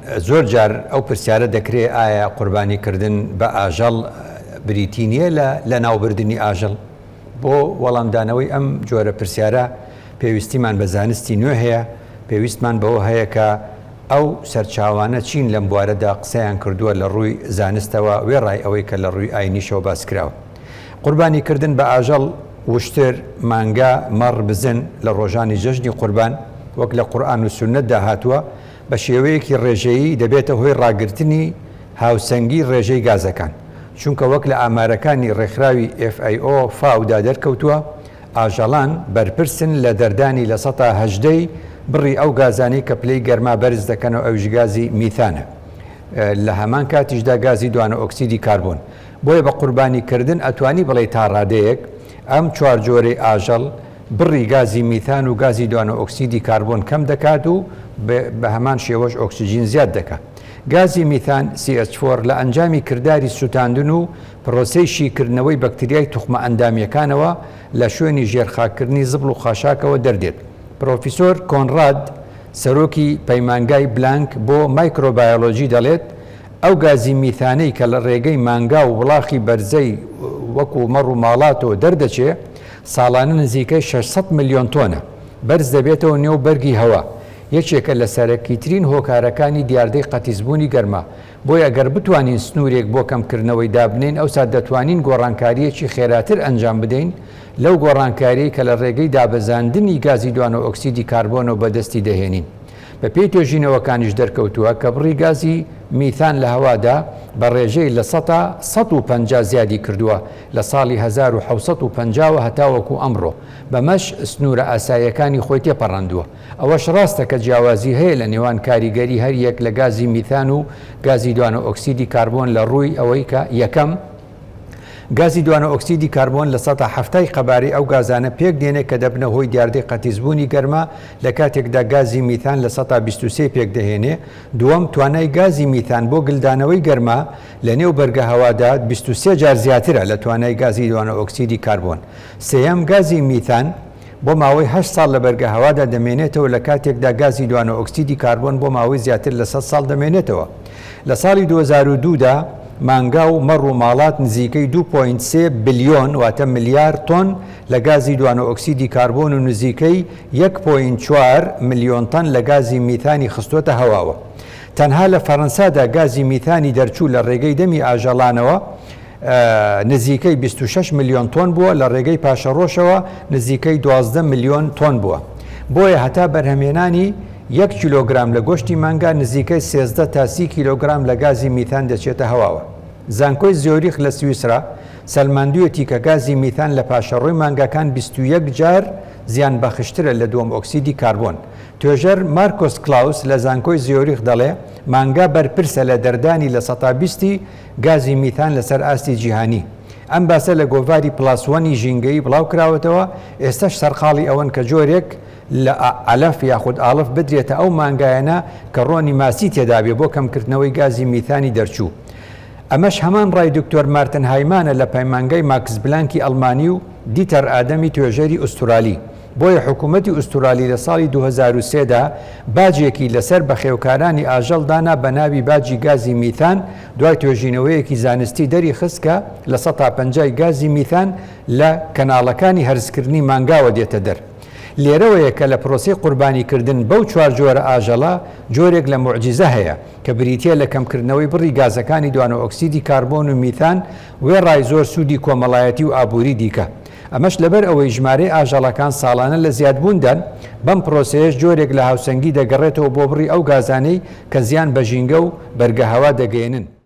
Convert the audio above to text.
زۆر جار ئەو پرسیارە دەکرێت ئایا قوربانیکردن بە ئاژەڵ بریتی نییە لە ناوبردننی ئاژەڵ. بۆ وەڵامدانەوەی ئەم جۆرە پرسیارە پێویستیمان بە زانستی نوێ هەیە، پێویستمان بەوە هەیە کە ئەو سەرچاوانە چین لەم بوارەدا قسەیان کردووە لە ڕووی زانستەوە وێڕای ئەوەی کە لە ڕووی ئاینیشەوە باس کراوە. قوربانیکردن بە ئاژەڵ وشتر مانگا مەڕ بزن لە ڕۆژانی جەژنی قوربان وەک لە قورئان و سونەتدا هاتووە بە شێوەیەکی ڕێژەیی دەبێتە هۆی ڕاگررتنی هاوسەنگی ڕێژەی گازەکان، چونکە وەک لە ئامارەکانی ڕێکخراوی FAO فاودا دەرکەوتووە ئاژەڵان بەرپرسن لە دەردانی لە 18% بڕی ئەو گازانی کە پلەی گەرما بەرز دەکەن و ئەوژ گازی میثانە، لە هەمان کاتیشدا گازی دوانە ئۆکسیدی کاربۆن. بۆیە بە قوربانیکردن ئەتوانی بڵێ تا ڕادەیەک ئەم چوار جۆرەی ئاژەڵ بڕی گازی میثان و گازی دوانە ئۆکسیدی کاربۆن کەم دەکات و بە هەمان شێوەش ئۆکسیژین زیاد دەکات. گازی میثان CH4 لە ئەنجامی کردداری سوتاندن و پرۆسەی شیکردنەوەی بەکتریای توخمە ئەندامیەکانەوە لە شوێنی ژێرخاکردنی زبڵ و خاشاکەوە دەردێت. پرۆفیسۆر کۆنڕاد سەرۆکی پەیمانگای بلانک بۆ مایکرۆبایۆلۆژی دەڵێت ئەو گازی میثانەی کە لە ڕێگەی مانگا و وڵاخی بەرزەی وەکو مەڕ و ماڵاتەوە دەردەچێ ساڵانە نزیکەی 600 ملیۆن تۆنە بەرز دەبێتەوە نێو بەرگی هەوا، یەکێکە لە سەرەکیترین هۆکارەکانی دیاردەی قەتیزبوونی گەرما. بۆیە ئەگەر بتوانین سنوورێک بۆ کەمکردنەوەی دابنین ئەوسا دەتوانین گۆڕانکاریەکی خێراتر ئەنجام بدەین لەو گۆڕانکاری کە لە ڕێگەی دابەزاندنی گازی دوانە ئۆکسیدی کاربۆنەوە بەدەستی دەهێنین. بە پێی توێژینەوەکانیش دەرکەوتووە کە بڕی گازی میثان لە هەوادا بە ڕێژەی لە 150 زیادی کردووە لە ساڵی 1950 هەتاوەکو ئەمڕۆ، بەمەش سنوورە ئاساییەکانی خۆی تێپەڕاندووە. ئەوەش ڕاستە کە جیاوازی هەیە لە نێوان کاریگەری هەر یەک لە گازی میثان و گازی دوانە ئۆکسیدی کاربۆن لە ڕووی ئەوەی کە یەکەم گازی دوانە ئۆکسیدی کاربۆن لە 170 قەبارەی ئەو گازانە پێک دێنێت کە دەبنە هۆی دیاردەی قەتیزبوونی گەرما لە کاتێکدا گازی میثان لە 123 پێک دەهێنێ. دووەم توانای گازی میثان بۆ گلدانەوەی گەرما لە نێو بەرگە هەوادا 23 جار زیاترە لە توانای گازی دوانە ئۆکسیدی کاربۆن. سێەم گازی میثان بۆ ماوەی 8 ساڵ لە بەرگە هەوادا دەمێنێتەوە لە کاتێکدا گازی دوانە ئۆکسیدی کاربۆن بۆ ماوەی زیاتر لە 100 ساڵ دەمێنێتەوە. لە ساڵی 2002دا مانگا و مەڕ و ماڵات نزیکەی 2.3 بلیۆن واتە ملیار تۆن لە گازی دوانە ئۆکسیدی کاربۆن و نزیکەی 1.4 ملیۆن تن لە گازی میثانی خستوتە هەواوە. تەنها لە فەڕەنسادا گازی میثانی دەرچوو لە ڕێگەی دەمی ئاژەڵانەوە نزیکەی 26 ملیۆن تۆن بووە، لە ڕێگەی پاشەڕۆشەوە نزیکەی 12 ملیۆن تۆن بووە. بۆیە هەتا بەرهەمێنانی 1 کیلۆگرام لە گۆشتی مانگا نزیکەی 13 تا 30 کیلۆگرام لە گازی میثان دەچێتە هەواوە. زانکۆی زیۆریخ لە سویسرا سەلماندوویەتی کە گازی میثان لە پاشەڕۆی مانگاکان 21 جار زیان بەخشترە لە دووەم ئۆکسیدی کاربۆن. توێژەر مارکۆس کلاوس لە زانکۆی زیۆریخ دەڵێ مانگا بەرپرسە لە دەردانی لە 120 گازی میثان لەسەر ئاستی جیهانی. ئەم باسە لە گۆڤاری پلاسوانی ژینگەی بڵاو کراوەتەوە، ئێستاش سەرقاڵی ئەوەن کە جۆرێک لە ئەلەف یاخود ئاڵف بدرێتە ئەو مانگایەنە کە ڕۆنی ماسی تێدابێ بۆ کەمکردنەوەی گازی میثانی دەرچوو. ئەمەش هەمان ڕای دکتۆر مارتن هایمانە لە پەیمانگای ماکس بلانکی ئەڵمانی و دیتەر ئادەمی توێژەری ئوستورالی. بۆیە حکوومەتی ئوستورالی لە ساڵی 2003دا باجێکی لەسەر بەخێوکارانی ئاژەڵدانا بە ناوی باجی گازی میثان دوای توێژینەوەیەکی زانستی دەری خستکە لە 150 گازی میثان لە کەناڵەکانی هەرزکردنی مانگاوە دێتە دەر. لێرەوەیە کە لە پرۆسی قوربانیکردن بەو چوار جۆرە ئاژەڵە جۆرێک لە موعجیزە هەیە کە بریتە لە کەمکردنەوەی بڕی گازەکانی دوانە ئۆکسیدی کاربۆن و میثان وێڕای زۆر سوودی کۆمەڵایەتی و ئابووری دیکە. ئەمەش لەبەر ئەوەی ژمارەی ئاژەڵەکان ساڵانە لە زیادبووندان بەم پرۆسەیەش جۆرێک لە هاوسەنگی دەگەڕێتەوە بۆ بڕی ئەو گازانەی کە زیان بە ژینگە و بەرگە هەوا دەگەێنن.